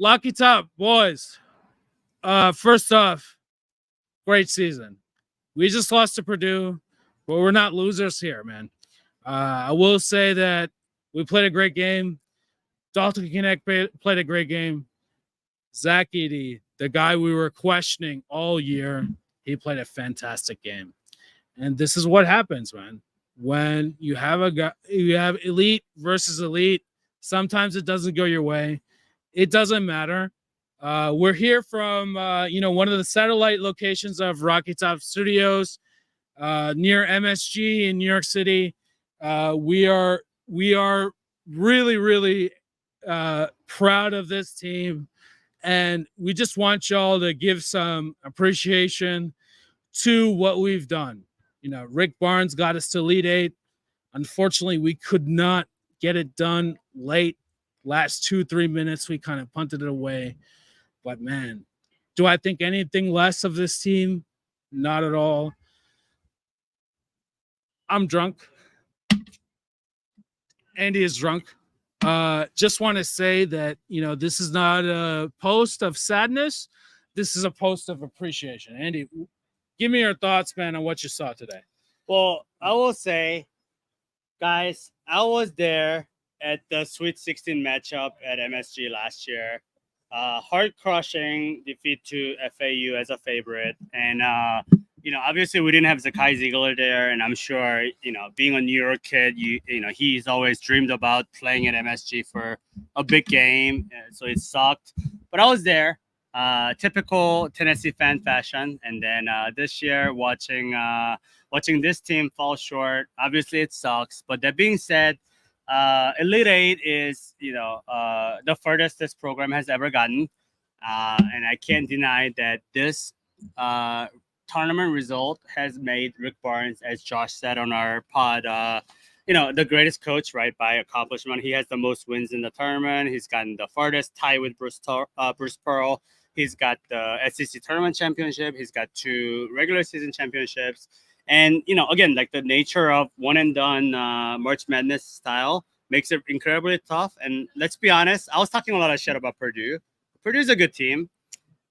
Lucky Top, boys. First off, great season. We just lost to Purdue, but we're not losers here, man. I will say that we played a great game. Dalton Connect played a great game. Zach Edey, the guy we were questioning all year, he played a fantastic game. And this is what happens, man. When you have you have elite versus elite. Sometimes it doesn't go your way. It doesn't matter. We're here from one of the satellite locations of Rocky Top Studios, near MSG in New York City. We are really, really proud of this team, and we just want y'all to give some appreciation to what we've done. Rick Barnes got us to Elite Eight. Unfortunately, we could not get it done late. Last 2-3 minutes, we kind of punted it away. But, man, do I think anything less of this team? Not at all. I'm drunk. Andy is drunk. Just want to say that, this is not a post of sadness. This is a post of appreciation. Andy, give me your thoughts, man, on what you saw today. Well, I will say, guys, I was there at the Sweet 16 matchup at MSG last year. Heart-crushing defeat to FAU as a favorite. And, obviously we didn't have Zakai Ziegler there. And I'm sure, being a New York kid, he's always dreamed about playing at MSG for a big game. So it sucked. But I was there. Typical Tennessee fan fashion. And then this year, watching this team fall short, obviously it sucks. But that being said, Elite Eight is, the furthest this program has ever gotten. And I can't deny that this tournament result has made Rick Barnes, as Josh said on our pod, the greatest coach, right, by accomplishment. He has the most wins in the tournament. He's gotten the farthest, tie with Bruce Pearl. He's got the SEC tournament championship. He's got 2 regular season championships. And, again, like the nature of one and done March Madness style makes it incredibly tough. And let's be honest, I was talking a lot of shit about Purdue. Purdue's a good team.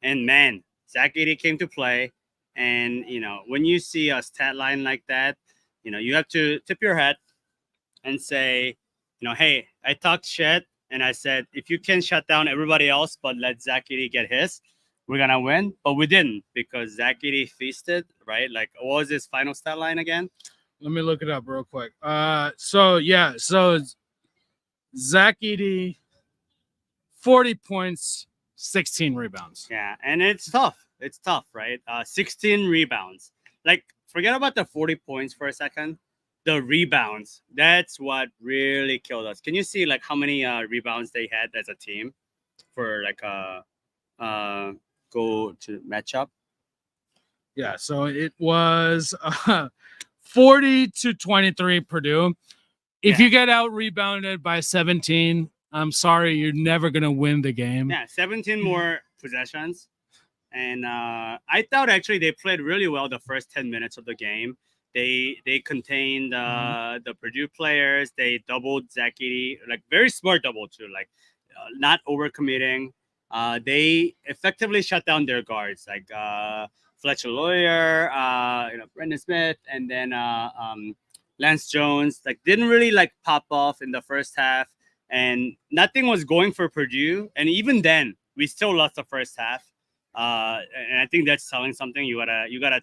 And, man, Zach Edey came to play. And, when you see a stat line like that, you have to tip your hat and say, hey, I talked shit. And I said, if you can shut down everybody else but let Zach Edey get his, we're going to win. But we didn't, because Zach Edey feasted, right? Like, what was his final stat line again? Let me look it up real quick. So Zach Edey, 40 points, 16 rebounds. Yeah, and it's tough. It's tough, right? 16 rebounds. Like, forget about the 40 points for a second. The rebounds, that's what really killed us. Can you see, like, how many rebounds they had as a team for, like, go to matchup? Yeah, so it was 40-23 Purdue. If you get out rebounded by 17, I'm sorry, you're never going to win the game. Yeah, 17 more possessions. And I thought actually they played really well the first 10 minutes of the game. They contained the Purdue players. They doubled Zach Edey, like very smart double too, like not overcommitting. They effectively shut down their guards, like Fletcher Lawyer, Brendan Smith, and then Lance Jones. Like didn't really like pop off in the first half, and nothing was going for Purdue. And even then, we still lost the first half. And I think that's telling something. You gotta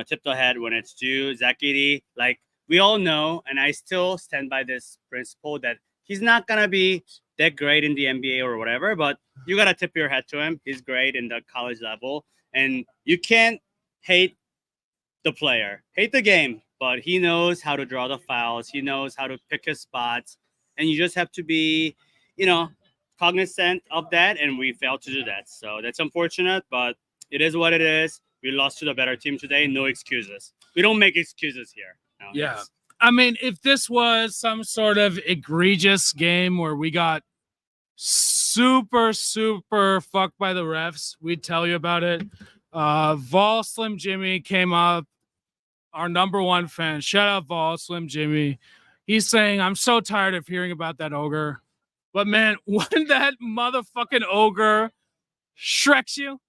tip the head when it's due. Zach Edey, like we all know, and I still stand by this principle that he's not gonna be that great in the NBA or whatever, but you gotta tip your hat to him. He's great in the college level, and you can't hate the player, hate the game, but he knows how to draw the fouls. He knows how to pick his spots, and you just have to be, cognizant of that, and we failed to do that. So that's unfortunate, but it is what it is. We lost to the better team today. No excuses. We don't make excuses here. No, yeah. I mean, if this was some sort of egregious game where we got super, super fucked by the refs, we'd tell you about it. Vol Slim Jimmy came up, our number one fan. Shout out Vol Slim Jimmy. He's saying, I'm so tired of hearing about that ogre. But man, when that motherfucking ogre shreks you,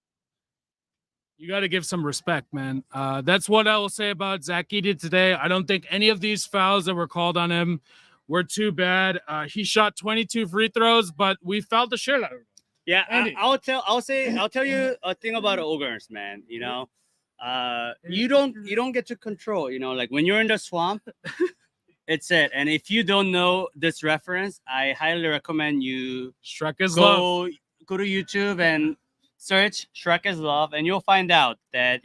you got to give some respect, man. That's what I will say about Zach Edey today. I don't think any of these fouls that were called on him were too bad. He shot 22 free throws, but we fouled the shit out of him. Yeah, I'll tell you a thing about ogres, man. You know, you don't get to control. You know, like when you're in the swamp, it's it. And if you don't know this reference, I highly recommend you Shrek is love. Go to YouTube and search Shrek is love, and you'll find out that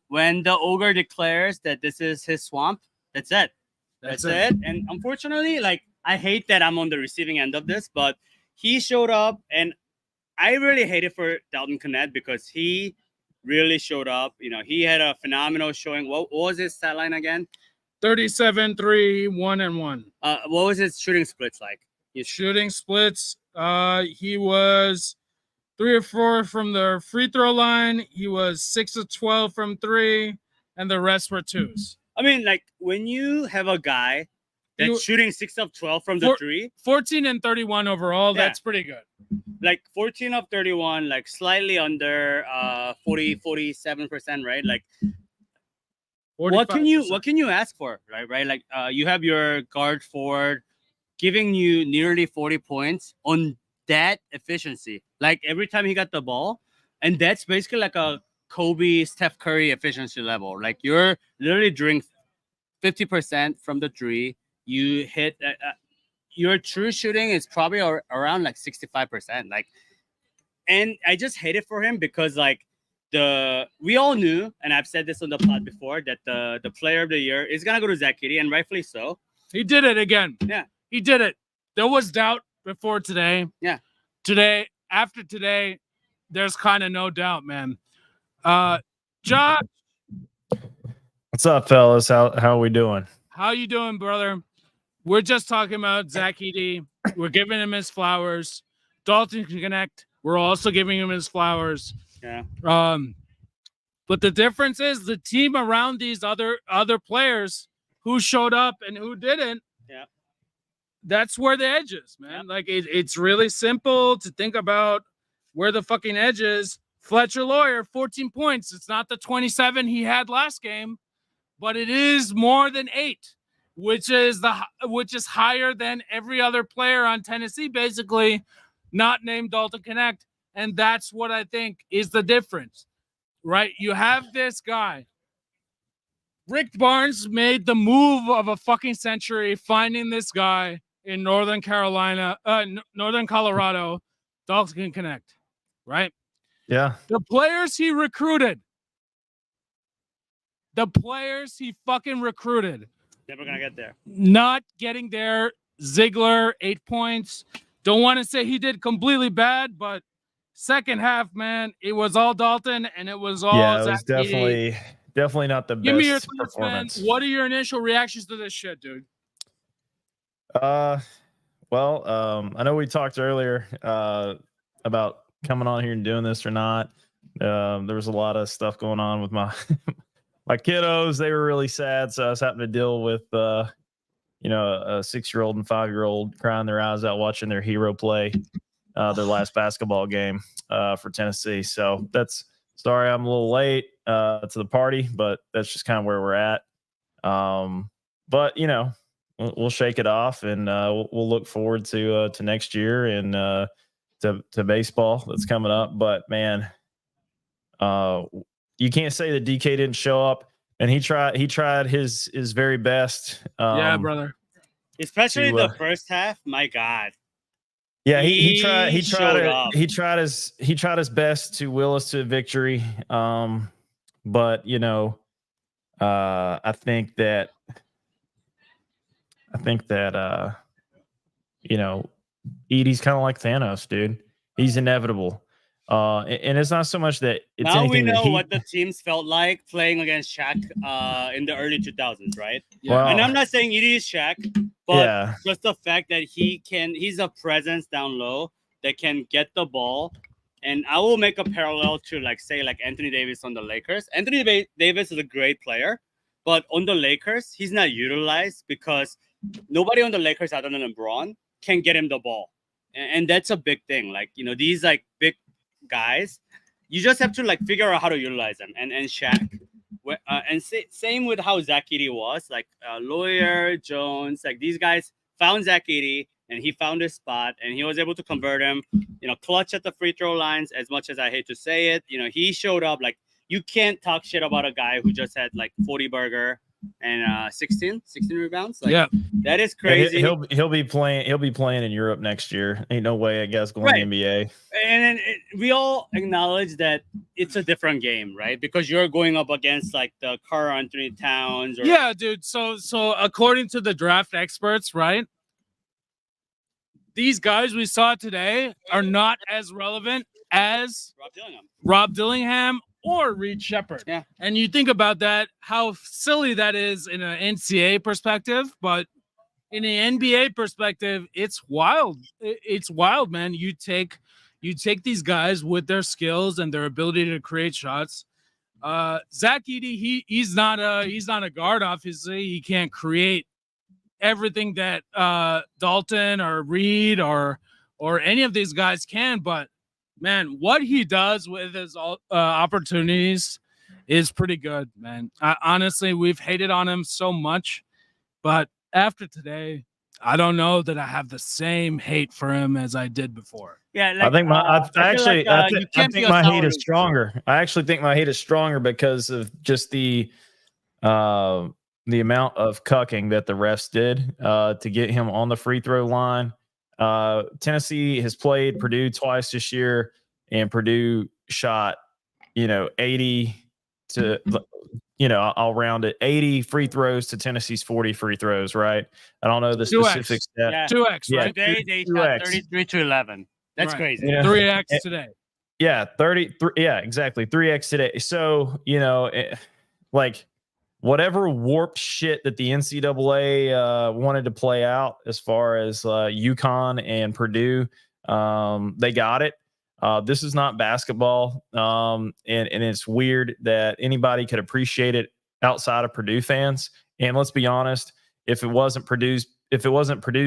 when the ogre declares that this is his swamp, that's it. That's it. And unfortunately, like I hate that I'm on the receiving end of this, but he showed up, and I really hate it for Dalton Knecht because he really showed up. You know, he had a phenomenal showing. What was his stat line again? 37, 3, 1, and 1. What was his shooting splits like? His shooting splits, he was 3 or 4 from the free throw line. He was 6 of 12 from 3, and the rest were 2s. I mean, like when you have a guy that's shooting 6 of 12 from the 3, 14 and 31 overall, that's pretty good. Like 14 of 31, like slightly under 47%, right? Like 45%. What can you ask for, right? Like you have your guard forward giving you nearly 40 points on that efficiency. Like every time he got the ball, and that's basically like a Kobe, Steph Curry efficiency level. Like you're literally doing 50% from the 3. You hit your true shooting is probably around like 65%. Like, and I just hate it for him because like we all knew, and I've said this on the pod before, that the player of the year is gonna go to Zach Edey, and rightfully so. He did it again. Yeah, he did it. There was doubt before today. Yeah, after today, there's kind of no doubt, man. Josh, what's up, fellas? How are we doing? How you doing, brother? We're just talking about Zach Edey. We're giving him his flowers. Dalton Knecht, we're also giving him his flowers. Yeah. But the difference is the team around these other players who showed up and who didn't. Yeah. That's where the edge is, man. Yeah. Like it's really simple to think about where the fucking edge is. Fletcher Lawyer, 14 points. It's not the 27 he had last game, but it is more than 8, which is higher than every other player on Tennessee, basically, not named Dalton Knecht. And that's what I think is the difference, right? You have this guy. Rick Barnes made the move of a fucking century, finding this guy in Northern Colorado, Dalton Knecht, right? Yeah. The players he fucking recruited. Never gonna get there. Not getting there. Ziegler, 8 points. Don't want to say he did completely bad, but second half, man, it was all Dalton, and it was all it Zach was definitely not the Give best me your thoughts, performance. man. What are your initial reactions to this shit, dude? I know we talked earlier about coming on here and doing this or not. There was a lot of stuff going on with my my kiddos. They were really sad, so I was having to deal with a 6-year-old and 5-year-old crying their eyes out watching their hero play their last basketball game for Tennessee. So that's sorry I'm a little late to the party, but that's just kind of where we're at. But we'll shake it off, and we'll look forward to next year and to baseball that's coming up. But man, you can't say that DK didn't show up, and he tried his very best. Yeah, brother. Especially the first half. My God. Yeah, he tried his best to will us to victory. But I think that Edey's kind of like Thanos, dude. He's inevitable. And it's not so much that it's now anything we know that what the teams felt like playing against Shaq in the early 2000s, right? Yeah. Well, and I'm not saying Edey is Shaq, but just the fact that he's a presence down low that can get the ball. And I will make a parallel to like Anthony Davis on the Lakers. Anthony Davis is a great player, but on the Lakers, he's not utilized because nobody on the Lakers other than LeBron can get him the ball. and that's a big thing. Like, these like big guys, you just have to like figure out how to utilize them. And Shaq, same with how Zach Edey was. Like Lawyer, Jones, like these guys found Zach Edey and he found his spot and he was able to convert him. Clutch at the free throw lines. As much as I hate to say it, he showed up. Like, you can't talk shit about a guy who just had like 40 burger and 16 rebounds. Like, Yeah, that is crazy. He'll be playing in Europe next year. Ain't no way, I guess, going to the NBA. And then we all acknowledge that it's a different game, right? Because you're going up against like the Karl Anthony Towns. Yeah, dude. So according to the draft experts, right, these guys we saw today are not as relevant as Rob Dillingham or Reed Shepherd. Yeah. And you think about that, how silly that is in an NCAA perspective, but in an NBA perspective, it's wild. It's wild, man. You take these guys with their skills and their ability to create shots. Zach Edey, he's not a guard, obviously. He can't create everything that Dalton or Reed or any of these guys can, but man, what he does with his opportunities is pretty good, man. Honestly, we've hated on him so much, but after today, I don't know that I have the same hate for him as I did before. Yeah, like, I think my hate is stronger. I actually think my hate is stronger because of just the amount of cucking that the refs did to get him on the free throw line. Tennessee has played Purdue twice this year, and Purdue shot, 80 to, I'll round it, 80 free throws to Tennessee's 40 free throws, right? I don't know the 2X. specific stat. Yeah. 2X, right? They shot 33 to 11. That's crazy. Yeah. 3X today. Yeah, 33. Yeah, exactly. 3X today. So, like whatever warped shit that the NCAA wanted to play out as far as UConn and Purdue, they got it. This is not basketball, and it's weird that anybody could appreciate it outside of Purdue fans. And let's be honest, if it wasn't Purdue's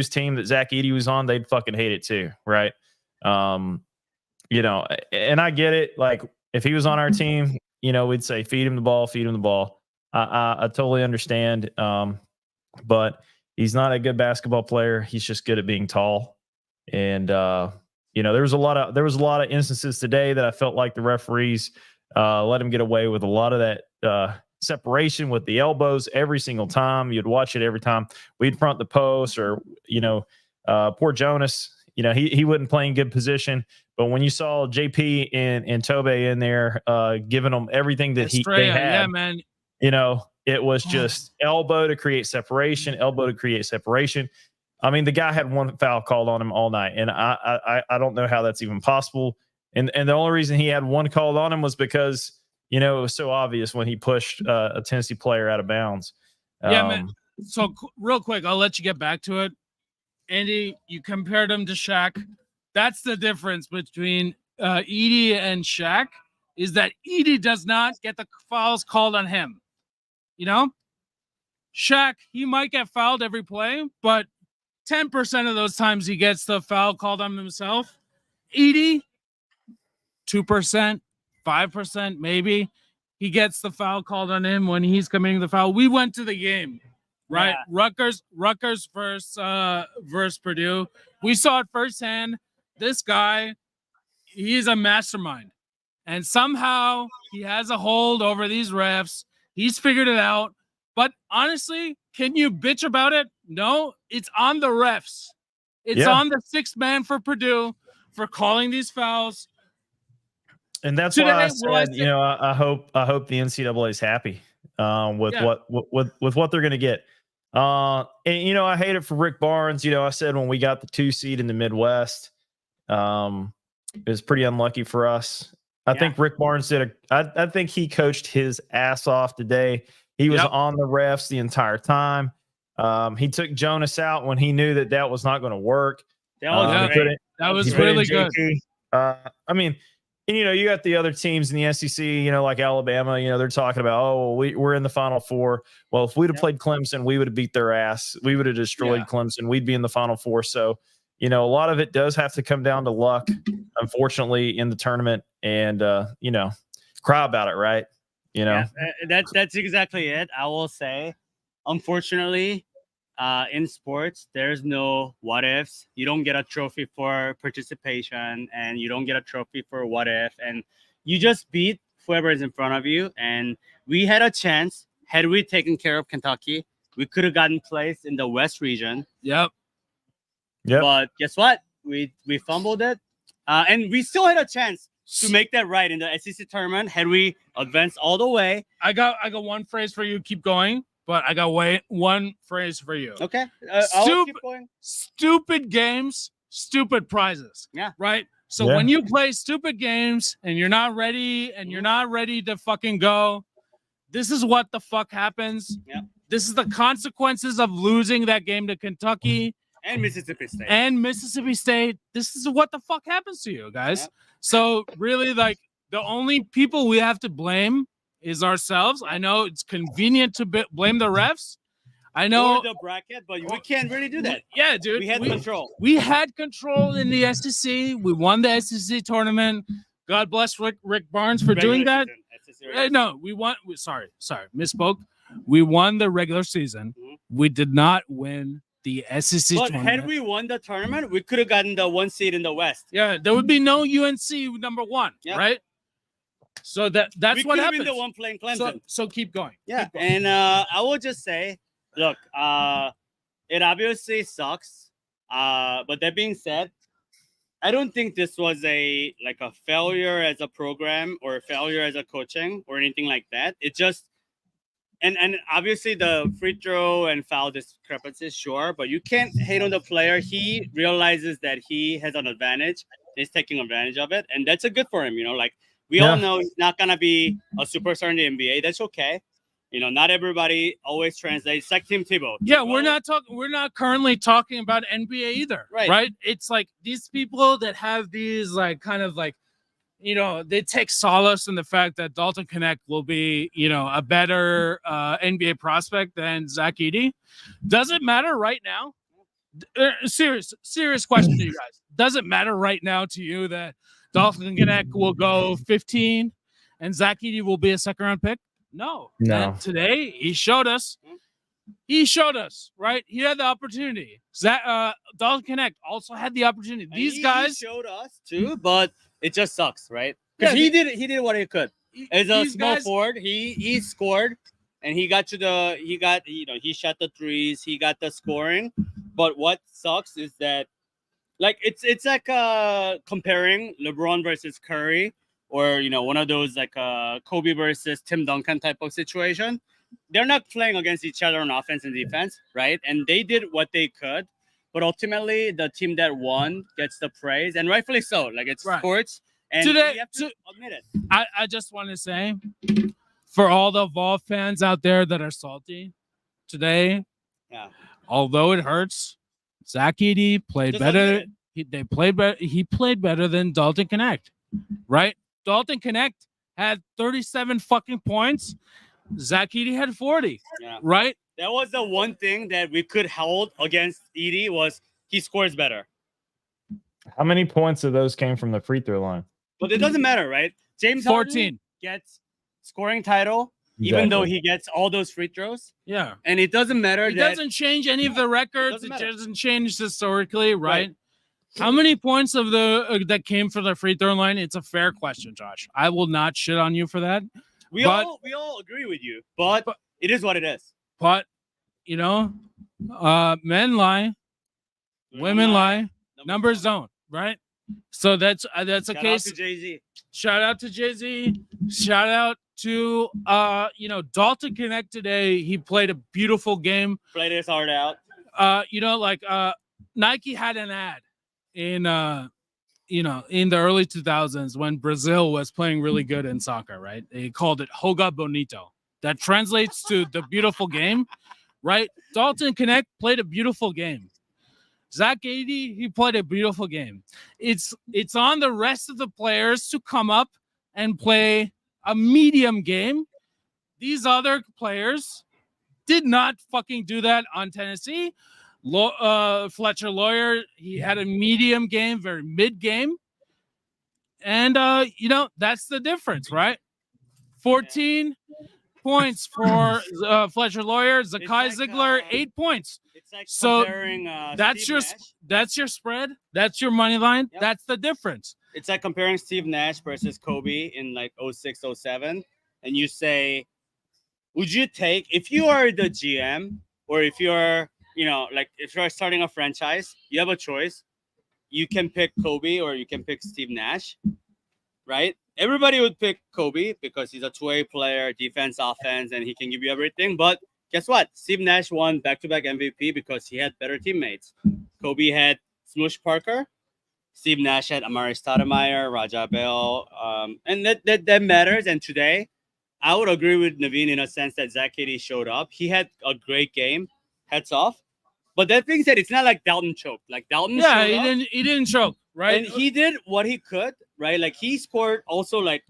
team that Zach Edey was on, they'd fucking hate it too, right? And I get it. Like, if he was on our team, we'd say feed him the ball. I totally understand, but he's not a good basketball player. He's just good at being tall, and there was a lot of instances today that I felt like the referees let him get away with a lot of that separation with the elbows every single time. You'd watch it every time we'd front the post, or poor Jonas. He wasn't playing good position, but when you saw JP and Tobe in there giving them everything that they had, yeah, man. It was just elbow to create separation. I mean, the guy had one foul called on him all night, and I don't know how that's even possible. And the only reason he had one called on him was because it was so obvious when he pushed a Tennessee player out of bounds. Yeah, man. So real quick, I'll let you get back to it. Andy, you compared him to Shaq. That's the difference between Edey and Shaq, is that Edey does not get the fouls called on him. Shaq, he might get fouled every play, but 10% of those times he gets the foul called on himself. Edey, 2%, 5% maybe. He gets the foul called on him when he's committing the foul. We went to the game, right? Yeah. Rutgers versus Purdue. We saw it firsthand. This guy, he is a mastermind. And somehow he has a hold over these refs. He's figured it out. But honestly, can you bitch about it? No, it's on the refs. It's on the sixth man for Purdue for calling these fouls. And that's why I said, I hope the NCAA is happy with what they're going to get. And I hate it for Rick Barnes. I said when we got the 2 seed in the Midwest, it was pretty unlucky for us. I think Rick Barnes I think he coached his ass off today. He was on the refs the entire time. He took Jonas out when he knew that was not going to work. That was really good. I mean, and, you got the other teams in the SEC, like Alabama, they're talking about, we're in the Final Four. Well, if we'd have played Clemson, we would have beat their ass. We would have destroyed Clemson. We'd be in the Final Four. So, a lot of it does have to come down to luck, unfortunately, in the tournament, and cry about it, right? Yeah, that's exactly it. I will say, unfortunately, in sports, there's no what ifs. You don't get a trophy for participation, and you don't get a trophy for what if, and you just beat whoever is in front of you. And we had a chance. Had we taken care of Kentucky, we could have gotten placed in the West region. Yep. But guess what? We fumbled it, and we still had a chance to make that right in the SEC tournament. Had we advanced all the way, I got one phrase for you. Keep going, but I got one phrase for you. okay. I'll keep going. Stupid games, stupid prizes. Yeah. Right. So when you play stupid games and you're not ready and you're not ready to fucking go, this is what the fuck happens. Yeah. This is the consequences of losing that game to Kentucky and Mississippi State. This is what the fuck happens to you guys. Yep. So really, like, the only people we have to blame is ourselves. I know it's convenient to blame the refs. I know the bracket, but we can't really do that. Yeah, dude. We had control. We had control in the SEC. We won the SEC tournament. God bless Rick Barnes for doing that. No, we won. Sorry, misspoke. We won the regular season. Mm-hmm. We did not win the SEC tournament. Had we won the tournament, we could have gotten the 1 seed in the West. Yeah, there would be no UNC number 1, right? So that's what happens. Been the one playing Clemson. So keep going. Yeah, keep going. And I will just say, look, it obviously sucks. But that being said, I don't think this was a failure as a program or a failure as a coaching or anything like that. It just and obviously the free throw and foul discrepancies, sure, but you can't hate on the player. He realizes that he has an advantage. He's taking advantage of it, and that's a good for him. We all know he's not gonna be a superstar in the NBA. That's okay. Not everybody always translates. Like Tim Tebow. Yeah, we're not currently talking about NBA either. Right? It's like these people that have these they take solace in the fact that Dalton Knecht will be, a better NBA prospect than Zach Edey. Does it matter right now? Serious question to you guys. Does it matter right now to you that Dalton Knecht will go 15 and Zach Edey will be a second-round pick? No. And today he showed us. Right? He had the opportunity. Dalton Knecht also had the opportunity. These guys showed us too, but it just sucks, right? Because he did what he could. As a small forward, he scored, and he shot the threes, he got the scoring. But what sucks is that, it's like comparing LeBron versus Curry, or one of those Kobe versus Tim Duncan type of situation. They're not playing against each other on offense and defense, right? And they did what they could, but ultimately the team that won gets the praise, and rightfully so. It's sports, and we have to admit it. I just want to say, for all the Vol fans out there that are salty today, although it hurts, Zach Edey played better. He played better than Dalton Knecht, right? Dalton Knecht had 37 fucking points. Zach Edey had 40, right? That was the one thing that we could hold against Edey, was he scores better. How many points of those came from the free throw line? But it doesn't matter, right? James 14 Harden gets scoring title, even though he gets all those free throws. Yeah. And it doesn't matter. It doesn't change any of the records. It doesn't change historically, right? How many points of that came from the free throw line? It's a fair question, Josh. I will not shit on you for that. We all agree with you, but it is what it is. But men lie, women lie, numbers don't, right? So that's a case. Shout out to Jay-Z. Shout out to Dalton Knecht today. He played a beautiful game. Played his heart out. Nike had an ad in the early 2000s when Brazil was playing really good in soccer, right? They called it Joga Bonito. That translates to the beautiful game, right? Dalton Knecht played a beautiful game. Zach Edey, he played a beautiful game. It's on the rest of the players to come up and play a medium game. These other players did not fucking do that on Tennessee. Fletcher Lawyer, he had a medium game, very mid game. And, that's the difference, right? 14 points for Fletcher Lawyer. Zakai like, Ziegler, 8 points. It's like So comparing that's Steve your Nash. that's your spread. That's your money line. Yep. That's the difference. It's like comparing Steve Nash versus Kobe in like 06, 07. And you say, would you take, if you are the GM or if you're, if you're starting a franchise, you have a choice. You can pick Kobe or you can pick Steve Nash, right? Everybody would pick Kobe because he's a two-way player, defense, offense, and he can give you everything. But guess what? Steve Nash won back-to-back MVP because he had better teammates. Kobe had Smush Parker. Steve Nash had Amari Stoudemire, Raja Bell, and that matters. And today, I would agree with Naveen in a sense that Zach Katie showed up. He had a great game. Hats off. But that being said, it's not like Dalton choked. Like Dalton showed up, he didn't choke, right? and he did what he could, right? Like he scored also like,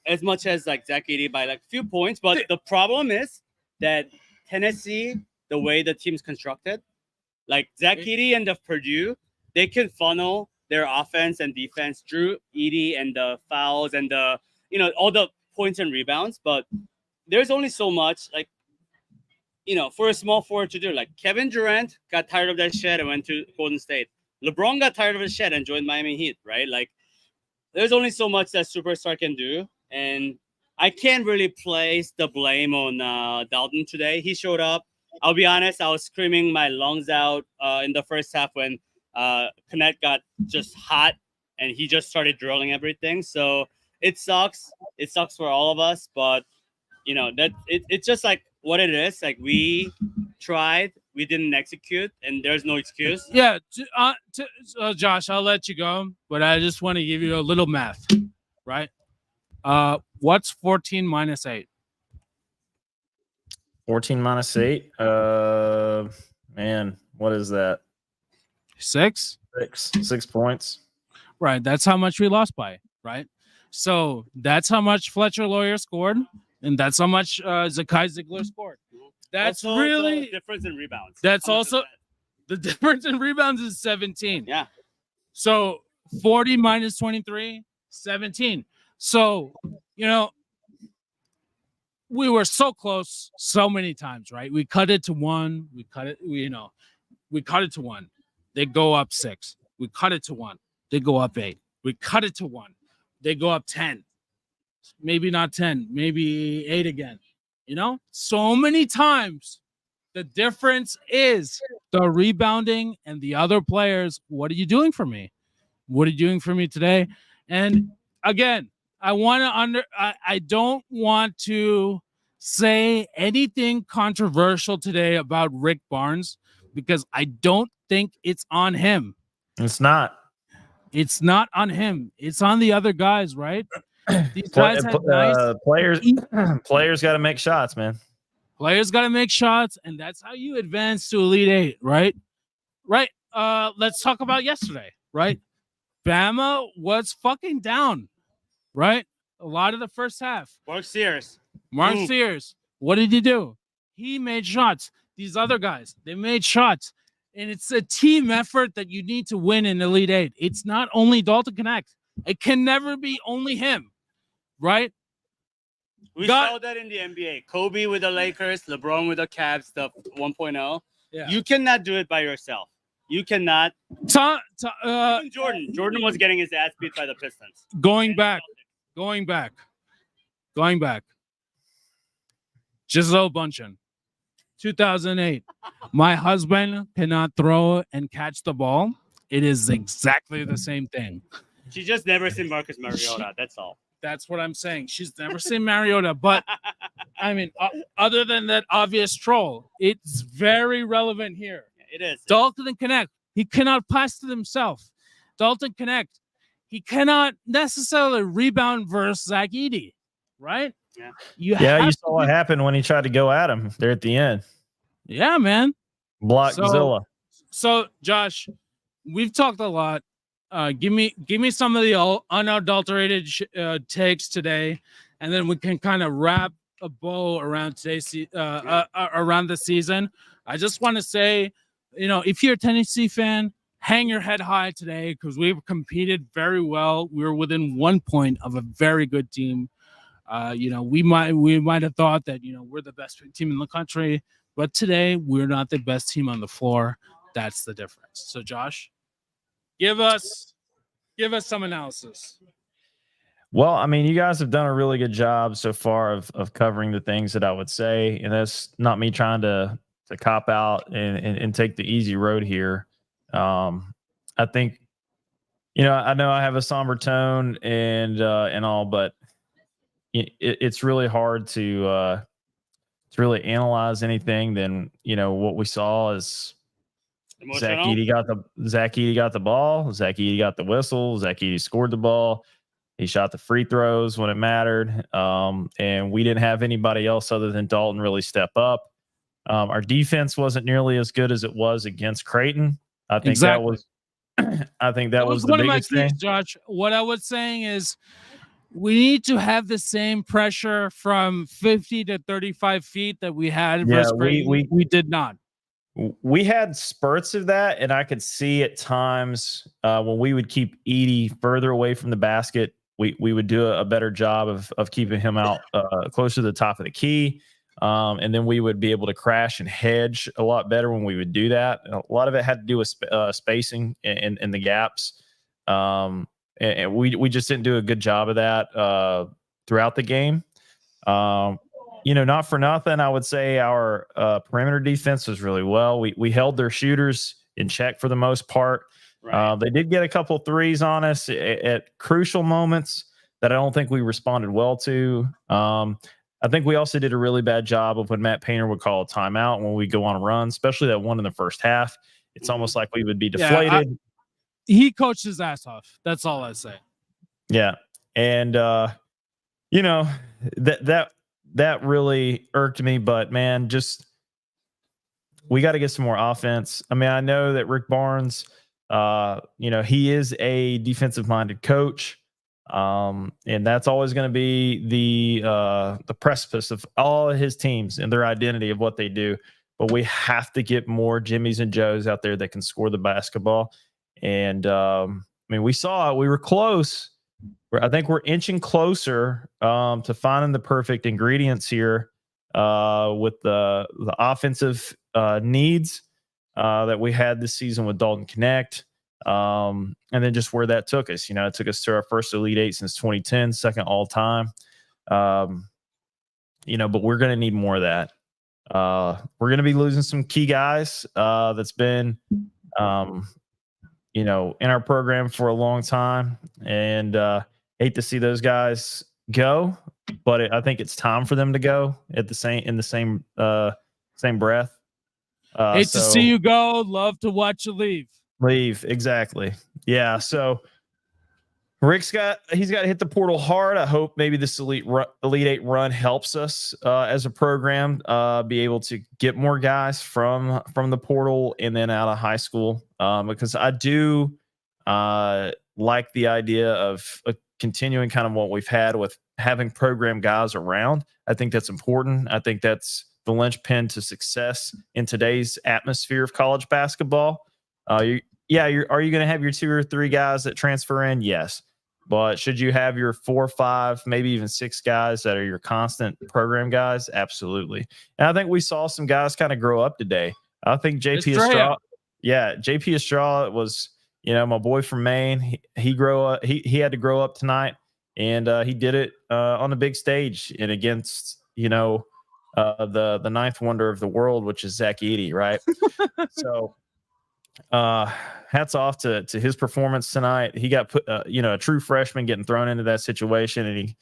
as much as like Zach Edey by like a few points. But the problem is that Tennessee, the way the team's constructed, like Zach Edey and the Purdue, they can funnel their offense and defense through Edey and the fouls and the, all the points and rebounds. But there's only so much like, for a small forward to do. Like Kevin Durant got tired of that shit and went to Golden State. LeBron got tired of his shit and joined Miami Heat, right? Like there's only so much that superstar can do. And I can't really place the blame on Dalton today. He showed up. I'll be honest, I was screaming my lungs out in the first half when Kenneth got just hot and he just started drilling everything. So it sucks. It sucks for all of us, but that it's just like what it is. Like we tried, we didn't execute, and there's no excuse. Yeah, Josh, I'll let you go, but I just want to give you a little math, right? What's 14 minus 8? 14 minus 8. Man, what is that? 6? 6 points. Right. That's how much we lost by, right? So that's how much Fletcher Lawyer scored, and that's how much Zakai Ziegler scored. That's also really the difference in rebounds. That's also the difference in rebounds is 17. Yeah. So 40 minus 23, 17. So, we were so close so many times, right? We cut it to 1. We cut it to 1. They go up 6. We cut it to 1. They go up 8. We cut it to 1. They go up 10. Maybe not 10, maybe 8 again. So many times. The difference is the rebounding and the other players. What are you doing for me? What are you doing for me today? And again, I don't want to say anything controversial today about Rick Barnes because I don't think it's on him. It's not. It's not on him. It's on the other guys, right? These guys have nice players got to make shots, man. Players got to make shots, and that's how you advance to Elite Eight, right? Right. Let's talk about yesterday, right? Bama was fucking down, right? A lot of the first half. Mark Sears. What did he do? He made shots. These other guys, they made shots. And it's a team effort that you need to win in Elite Eight. It's not only Dalton Connect. It can never be only him, right? We saw that in the NBA. Kobe with the Lakers, LeBron with the Cavs, the 1.0. Yeah. You cannot do it by yourself. You cannot. Even Jordan was getting his ass beat by the Pistons. Going back. Giselle Bundchen, 2008. My husband cannot throw and catch the ball. It is exactly the same thing. She just never seen Marcus Mariota. That's all. That's what I'm saying. She's never seen Mariota, but I mean, other than that obvious troll, it's very relevant here. It is. Dalton Connect. He cannot pass to himself. Dalton Connect. He cannot necessarily rebound versus Zach Edey, right? Yeah. You saw what happened when he tried to go at him there at the end. Yeah, man. Blockzilla. So, Josh, we've talked a lot. Give me some of the unadulterated takes today, and then we can kind of wrap a bow around around the season. I just want to say if you're a Tennessee fan, hang your head high today because we've competed very well. We were within 1 point of a very good team. We might have thought that we're the best team in the country, but today we're not the best team on the floor. That's the difference. So, Josh, give us some analysis. Well, I mean, you guys have done a really good job so far of covering the things that I would say, and that's not me trying to cop out and take the easy road here. I think, I know I have a somber tone and all, but it's really hard to really analyze anything than what we saw is Zach Edey got the ball, Zach Edey got the whistle, Zach Edey scored the ball. He shot the free throws when it mattered. And we didn't have anybody else other than Dalton really step up. Our defense wasn't nearly as good as it was against Creighton. I think that was the one biggest of my keys, thing. Josh. What I was saying is we need to have the same pressure from 50 to 35 feet that we had versus Creighton. We did not. We had spurts of that, and I could see at times when we would keep Edey further away from the basket, we would do a better job of keeping him out closer to the top of the key. And then we would be able to crash and hedge a lot better when we would do that. And a lot of it had to do with spacing in the gaps. And we just didn't do a good job of that throughout the game. Not for nothing, I would say our perimeter defense was really well. We held their shooters in check for the most part. Right. They did get a couple threes on us at crucial moments that I don't think we responded well to. I think we also did a really bad job of when Matt Painter would call a timeout when we go on a run, especially that one in the first half. It's almost like we would be deflated. He coached his ass off. That's all I say. Yeah. And, that really irked me, but man, we got to get some more offense. I mean, I know that Rick Barnes, he is a defensive minded coach. And that's always going to be the precipice of all of his teams and their identity of what they do. But we have to get more Jimmys and Joes out there that can score the basketball. And we were close. I think we're inching closer to finding the perfect ingredients here with the offensive needs that we had this season with Dalton Connect. And then just where that took us, it took us to our first Elite Eight since 2010, second all time. But we're going to need more of that. We're going to be losing some key guys that's been, in our program for a long time, and hate to see those guys go, but I think it's time for them to go in the same breath. Hate to see you go. Love to watch you leave. Exactly. Yeah. So he's got to hit the portal hard. I hope maybe this Elite Eight run helps us as a program be able to get more guys from the portal and then out of high school, because I do like the idea of continuing kind of what we've had with having program guys around. I think that's important. I think that's the linchpin to success in today's atmosphere of college basketball. Are you going to have your 2 or 3 guys that transfer in? Yes. But should you have your 4 or 5, maybe even 6 guys that are your constant program guys? Absolutely. And I think we saw some guys kind of grow up today. I think JP Estrada. Yeah, JP Estrada was, my boy from Maine. He had to grow up tonight, and he did it on the big stage and against, the ninth wonder of the world, which is Zach Edey, right? So hats off to his performance tonight. He got put, a true freshman getting thrown into that situation, and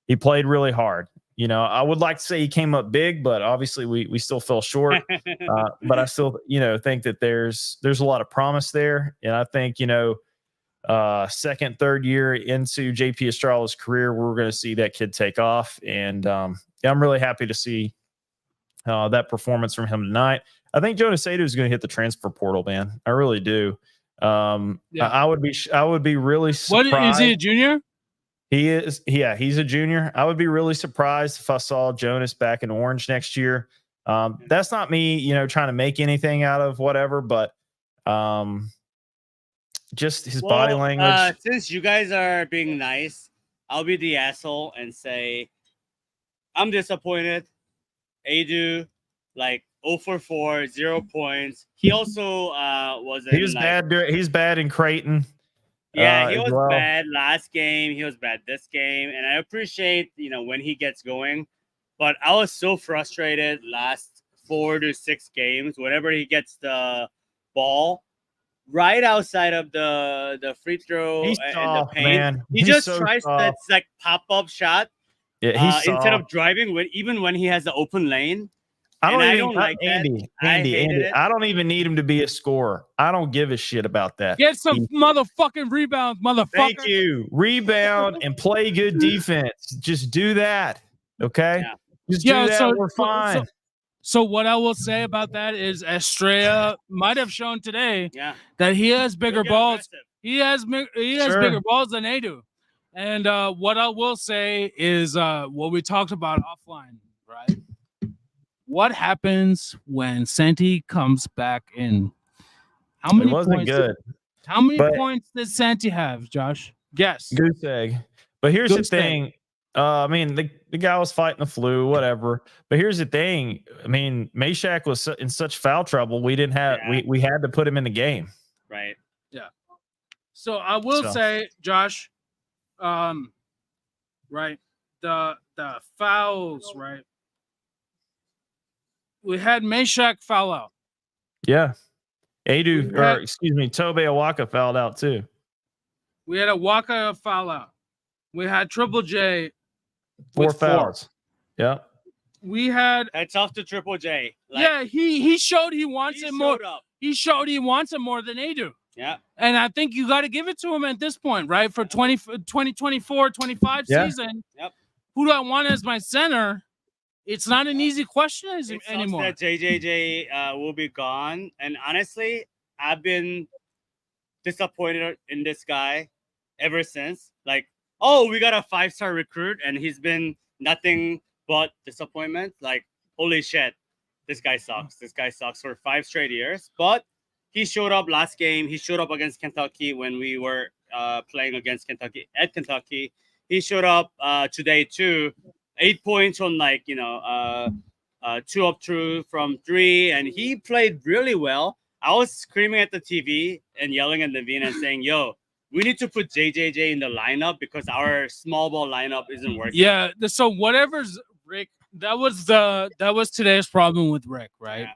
he played really hard. I would like to say he came up big, but obviously we still fell short. But I still, think that there's a lot of promise there. And I think, second, third year into JP Estrada's career, we're going to see that kid take off. And I'm really happy to see that performance from him tonight. I think Jonas Sadu is going to hit the transfer portal, man. I really do. I would be really surprised. What is he, a junior? He is. Yeah, he's a junior. I would be really surprised if I saw Jonas back in Orange next year. That's not me, trying to make anything out of whatever, but just his body language. Since you guys are being nice, I'll be the asshole and say I'm disappointed. Adu, like 0 for 4, 0 points. He also was. He was bad. He's bad in Creighton. Yeah, he was bad last game. He was bad this game, and I appreciate when he gets going. But I was so frustrated last 4 to 6 games. Whenever he gets the ball right outside of the free throw and the paint, man. He just tries that like pop-up shot. Yeah, instead of driving, even when he has the open lane. I don't like Andy. I don't even need him to be a scorer. I don't give a shit about that. Get some motherfucking rebounds, motherfucker. Thank you. Rebound and play good defense. Just do that. Okay? Yeah. Just do that. We're fine. So what I will say about that is Estrella might have shown today that he has bigger balls. Aggressive. He has bigger balls than they do. And what I will say is what we talked about offline, right? What happens when Santi comes back in? How many points? How many points did Santi have, Josh? Guess. Goose egg. But here's the thing. I mean, the guy was fighting the flu, whatever. But here's the thing. I mean, Meshack was in such foul trouble. We didn't have. We had to put him in the game. Right. Yeah. So I will say, Josh. Right. The fouls, right? We had Meshack foul out. Yeah. Tobe Awaka fouled out too. We had Awaka foul out. We had Triple J. 4 fouls. Yeah. We had. It's off to Triple J. He showed he wants it more. He showed he wants it more than they do. Yeah. And I think you got to give it to him at this point, right? For 2024, 25 season. Yep. Who do I want as my center? It's not an easy question anymore. That JJJ will be gone. And honestly, I've been disappointed in this guy ever since. Like, we got a 5-star recruit, and he's been nothing but disappointment. Like, holy shit, this guy sucks. This guy sucks for 5 straight years. But he showed up last game. He showed up against Kentucky when we were playing against Kentucky at Kentucky. He showed up today too. 8 points on 2 up through from 3, and he played really well. I was screaming at the TV and yelling at Naveen and saying, "Yo, we need to put JJJ in the lineup because our small ball lineup isn't working." Yeah. So whatever's Rick, that was today's problem with Rick, right? Yeah.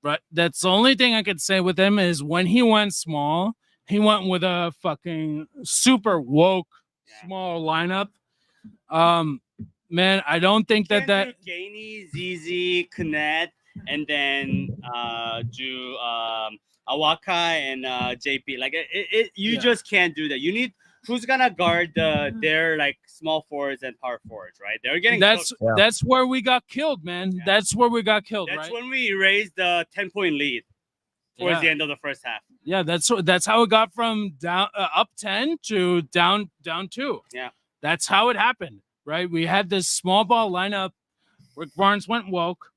But that's the only thing I could say with him is when he went small, he went with a fucking super woke small lineup. Man, I don't think that Gainey, ZZ, Knet, and then do Awaka and JP. Like you just can't do that. You need who's gonna guard their like small forwards and power forwards, right? They're getting that's where we got killed, man. Yeah. That's where we got killed. That's when we erased the 10-point lead towards the end of the first half. Yeah, that's how it got from down up 10 to down 2. Yeah, that's how it happened. Right, we had this small ball lineup. Rick Barnes went woke.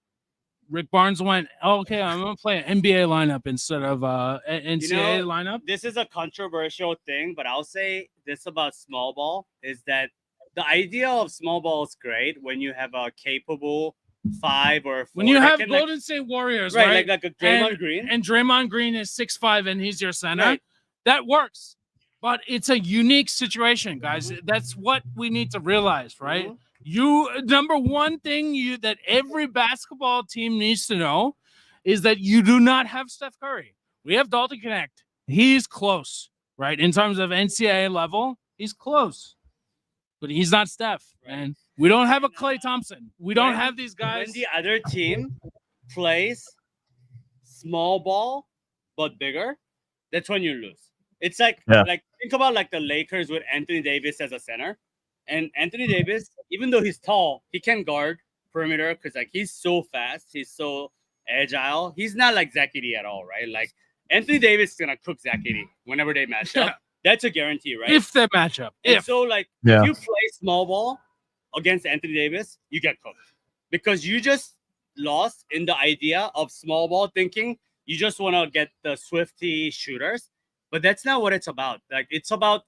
Rick Barnes went, okay, I'm gonna play an NBA lineup instead of NCAA lineup. This is a controversial thing, but I'll say this about small ball is that the idea of small ball is great when you have a capable 5 or 4. When you have Golden State Warriors, right? Like a Draymond Green, and Draymond Green is 6'5" and he's your center. Right. That works. But it's a unique situation, guys. Mm-hmm. That's what we need to realize, right? Mm-hmm. Number one thing that every basketball team needs to know is that you do not have Steph Curry. We have Dalton Connect. He's close, right? In terms of NCAA level, he's close. But he's not Steph, and we don't have a Klay Thompson. We don't have these guys. When the other team plays small ball but bigger, that's when you lose. It's like think about like the Lakers with Anthony Davis as a center, and Anthony Davis, even though he's tall, he can guard perimeter because like he's so fast, he's so agile. He's not like Zach Edey at all, right? Like Anthony Davis is gonna cook Zach Edey whenever they match up. That's a guarantee, right? If they match up, if you play small ball against Anthony Davis, you get cooked because you just lost in the idea of small ball thinking. You just want to get the swifty shooters, but that's not what it's about. Like, it's about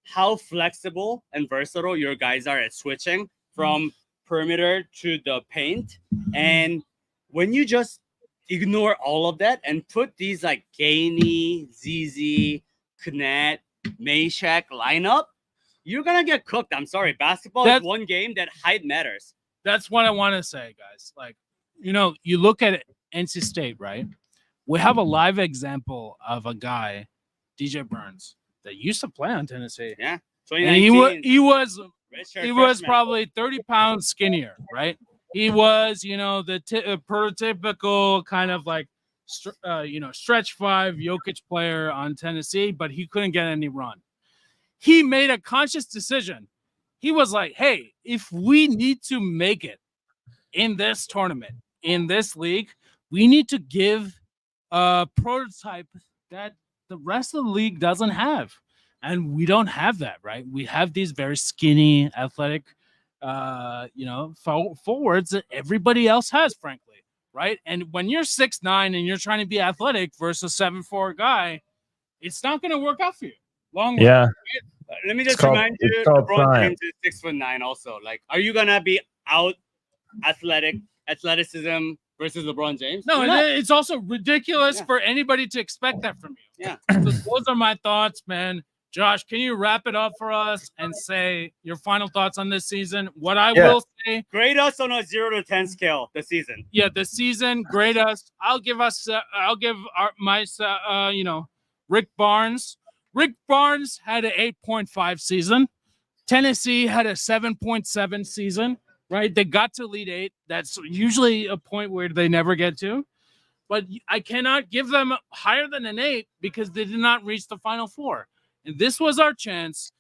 how flexible and versatile your guys are at switching from perimeter to the paint. And when you just ignore all of that and put these like Gainey, ZZ, Knet, Meshack lineup, you're gonna get cooked. I'm sorry. Basketball is one game that height matters. That's what I want to say, guys. Like, you look at NC State, right? We have a live example of a guy, DJ Burns, that used to play on Tennessee. Yeah, and he was probably 30 pounds skinnier, right? He was, the prototypical kind of like, stretch five Jokic player on Tennessee, but he couldn't get any run. He made a conscious decision. He was like, hey, if we need to make it in this tournament, in this league, we need to give a prototype that the rest of the league doesn't have. And we don't have that, right? We have these very skinny, athletic, forwards that everybody else has, frankly, right? And when you're 6'9" and you're trying to be athletic versus 7'4" guy, it's not going to work out for you. Long yeah. run. Let me just remind you, LeBron James is 6'9" also. Like, are you going to be out athleticism versus LeBron James? No, it's also ridiculous for anybody to expect that from you. Yeah. So those are my thoughts, man. Josh, can you wrap it up for us and say your final thoughts on this season? What I will say, grade us on a 0 to 10 scale this season. Yeah, the season, grade us. I'll give Rick Barnes. Rick Barnes had an 8.5 season. Tennessee had a 7.7 season. Right, they got to Elite Eight. That's usually a point where they never get to. But I cannot give them higher than an 8 because they did not reach the Final Four. And this was our chance.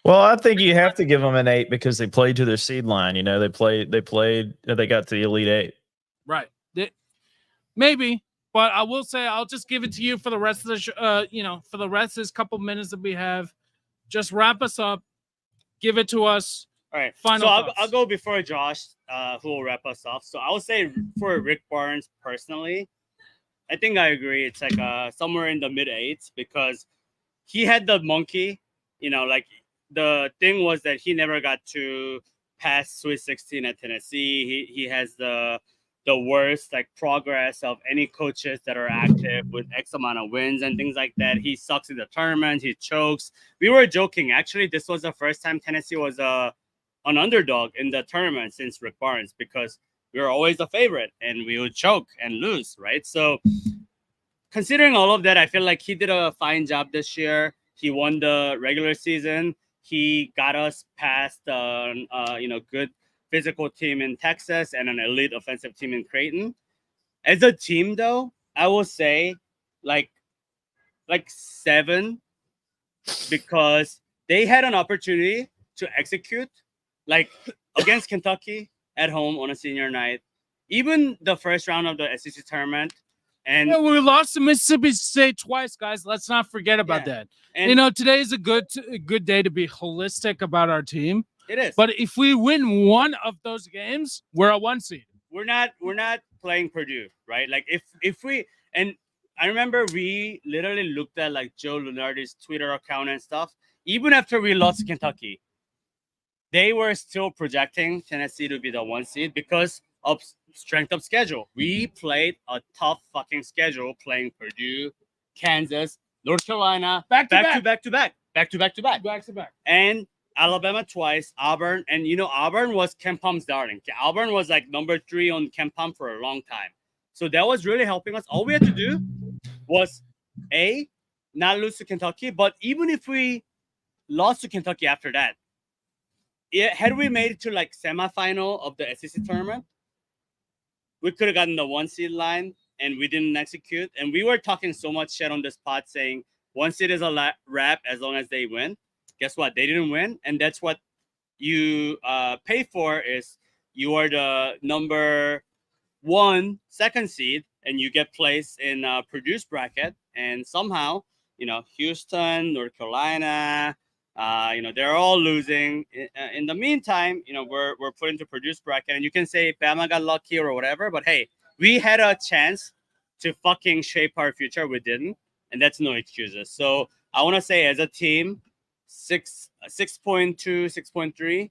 Well, I think you have to give them an 8 because they played to their seed line. They got to the Elite Eight. Right. Maybe, but I will say I'll just give it to you for the rest of the for the rest of this couple minutes that we have. Just wrap us up. Give it to us. All right. Final so I'll go before Josh, who will wrap us off. So I would say for Rick Barnes personally, I think I agree. It's like somewhere in the mid 8s because he had the monkey. Like the thing was that he never got to pass Sweet 16 at Tennessee. He has the worst like progress of any coaches that are active with X amount of wins and things like that. He sucks in the tournament. He chokes. We were joking. Actually, this was the first time Tennessee was an underdog in the tournament since Rick Barnes because we were always the favorite and we would choke and lose, right? So considering all of that, I feel like he did a fine job this year. He won the regular season. He got us past good physical team in Texas and an elite offensive team in Creighton. As a team, though, I will say like 7 because they had an opportunity to execute. Like against Kentucky at home on a senior night, even the first round of the SEC tournament. And we lost to Mississippi State twice, guys. Let's not forget about that. And today is a good day to be holistic about our team. It is. But if we win one of those games, we're a 1 seed. We're not playing Purdue, right? Like if we, and I remember we literally looked at like Joe Lunardi's Twitter account and stuff. Even after we lost to Kentucky, they were still projecting Tennessee to be the 1 seed because of strength of schedule. We played a tough fucking schedule playing Purdue, Kansas, North Carolina, back to back, and Alabama twice, Auburn, and Auburn was KenPom's darling. Auburn was like number 3 on KenPom for a long time, so that was really helping us. All we had to do was not lose to Kentucky, but even if we lost to Kentucky after that, had we made it to like semifinal of the SEC tournament, we could have gotten the 1 seed line, and we didn't execute. And we were talking so much shit on this pod saying 1 seed is a wrap as long as they win. Guess what? They didn't win, and that's what you pay for. Is you are the number 1 second seed, and you get placed in Purdue's bracket, and somehow Houston, North Carolina, They're all losing. In the meantime, we're put into Purdue's bracket, and you can say Bama got lucky or whatever, but hey, we had a chance to fucking shape our future. We didn't, and that's no excuses. So I want to say, as a team, 6.2, 6.3.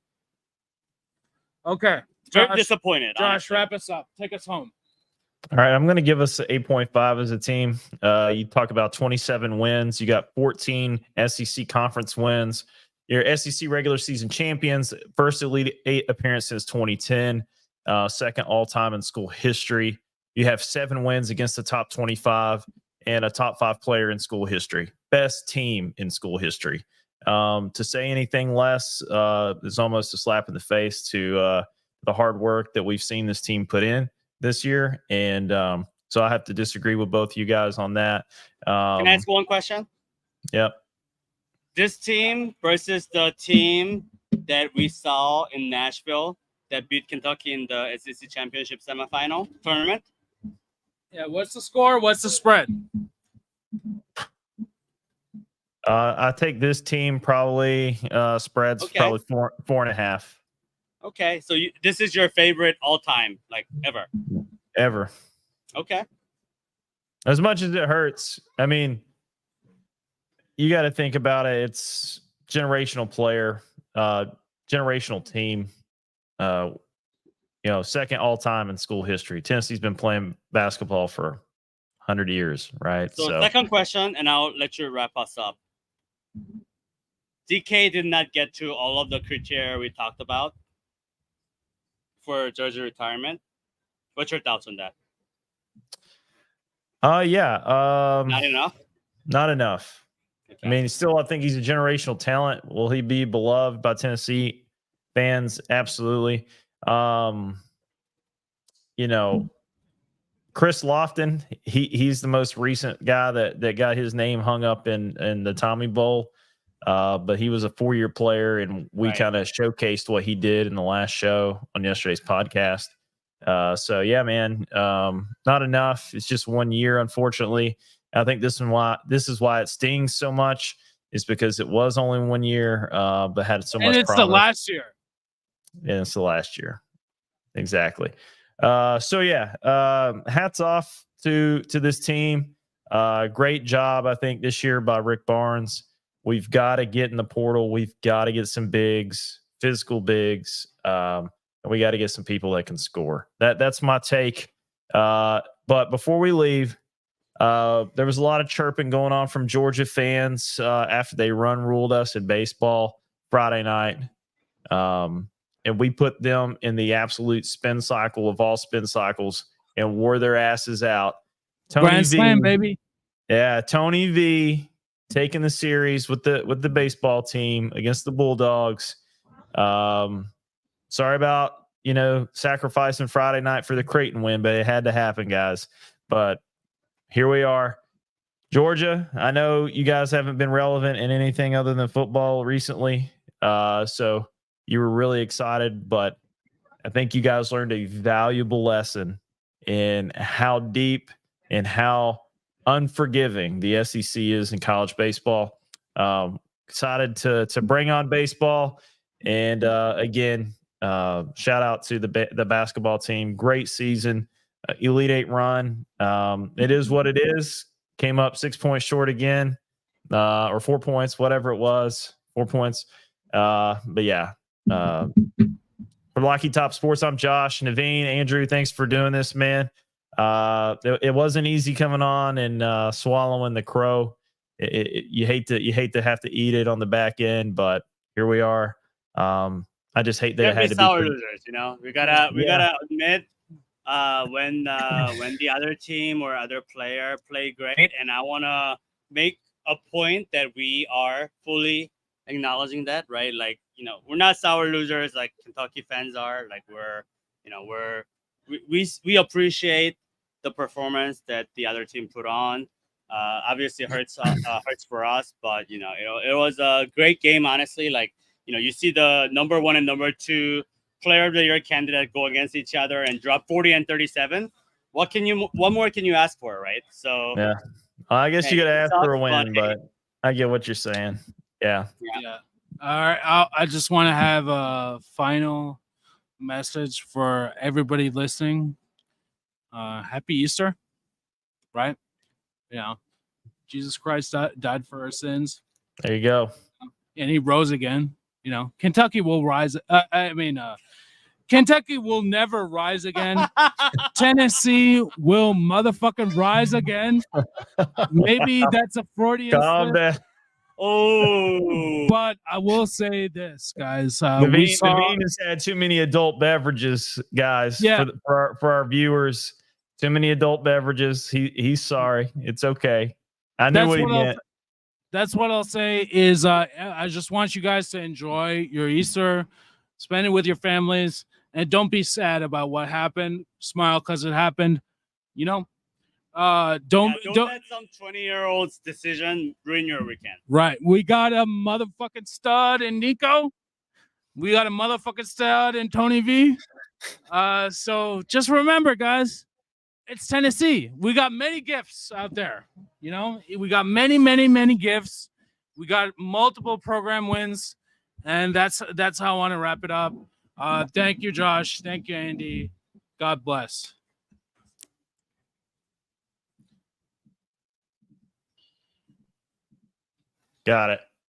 Okay. Very Josh, disappointed. Josh, honestly. wrap us up. Take us home. All right, I'm going to give us 8.5 as a team. You talk about 27 wins. You got 14 SEC conference wins. Your SEC regular season champions, first Elite Eight appearance since 2010, second all-time in school history. You have 7 wins against the top 25 and a top 5 player in school history. Best team in school history. To say anything less is almost a slap in the face to the hard work that we've seen this team put in this year. And so I have to disagree with both you guys on that. Can I ask one question? Yep. This team versus the team that we saw in Nashville that beat Kentucky in the SEC championship semifinal tournament. Yeah, what's the score? What's the spread? I take this team probably spreads probably 4.5. Okay, so this is your favorite all time, like Ever. Okay. As much as it hurts, I mean, you got to think about it. It's generational player, generational team. Second all time in school history. Tennessee's been playing basketball for 100 years, right? So second question, and I'll let you wrap us up. DK did not get to all of the criteria we talked about for jersey retirement. What's your thoughts on that? Not enough. Not enough. Okay. I mean, still, I think he's a generational talent. Will he be beloved by Tennessee fans? Absolutely. Chris Lofton, he's the most recent guy that got his name hung up in the Tommy Bowl. But he was a 4-year player, and we kind of showcased what he did in the last show on yesterday's podcast. So yeah, man, not enough. It's just 1 year, unfortunately. I think this is why it stings so much, is because it was only 1 year, but had so much. And it's promise. the last year. Yeah, it's the last year. Exactly. So yeah, hats off to this team. Great job, I think, this year by Rick Barnes. We've got to get in the portal. We've got to get some bigs, physical bigs. And we got to get some people that can score. That's my take. But before we leave, there was a lot of chirping going on from Georgia fans after they ruled us in baseball Friday night. And we put them in the absolute spin cycle of all spin cycles and wore their asses out. Grand Slam, baby. Yeah, Tony V taking the series with the baseball team against the Bulldogs. Sorry about, sacrificing Friday night for the Creighton win, but it had to happen, guys. But here we are. Georgia, I know you guys haven't been relevant in anything other than football recently. So you were really excited, but I think you guys learned a valuable lesson in how deep and how unforgiving the SEC is in college baseball. Excited to bring on baseball. And again, shout out to the basketball team. Great season, Elite Eight run. It is what it is. Came up 6 points short again, or 4 points, whatever it was, 4 points. But yeah, for Lucky Top Sports, I'm Josh. Naveen, Andrew, thanks for doing this, man. It wasn't easy coming on and swallowing the crow. You hate to have to eat it on the back end, but here we are. I just hate that it had to be sour losers. We gotta admit when the other team or other player play great, and I wanna make a point that we are fully acknowledging that, right? Like, we're not sour losers like Kentucky fans are. Like, we appreciate the performance that the other team put on. Obviously hurts for us, but it was a great game, honestly. Like, you see the number 1 and number 2 player of the year candidate go against each other and drop 40 and 37. What more can you ask for, right? So yeah, I guess you got to ask for a win, but I get what you're saying. Yeah. All right, I just want to have a final message for everybody listening. Happy Easter, right? You know, Jesus Christ died for our sins, There you go. and he rose again. You know, Kentucky will rise. Kentucky will never rise again. Tennessee will motherfucking rise again. Maybe that's a Freudian Calm slip, down. Oh, but I will say this, guys. We Naveen, saw Naveen has had too many adult beverages, guys. Yeah. For our viewers, too many adult beverages. He's sorry. It's okay. I knew what he meant. That's what I'll say is I just want you guys to enjoy your Easter, spend it with your families, and don't be sad about what happened. Smile because it happened. You know, don't let some 20-year-old's decision ruin your weekend. Right. We got a motherfucking stud in Nico. We got a motherfucking stud in Tony V. So just remember, guys, it's Tennessee. We got many gifts out there. You know, we got many, many, many gifts. We got multiple program wins, and that's how I want to wrap it up. Thank you, Josh. Thank you, Andy. God bless. Got it.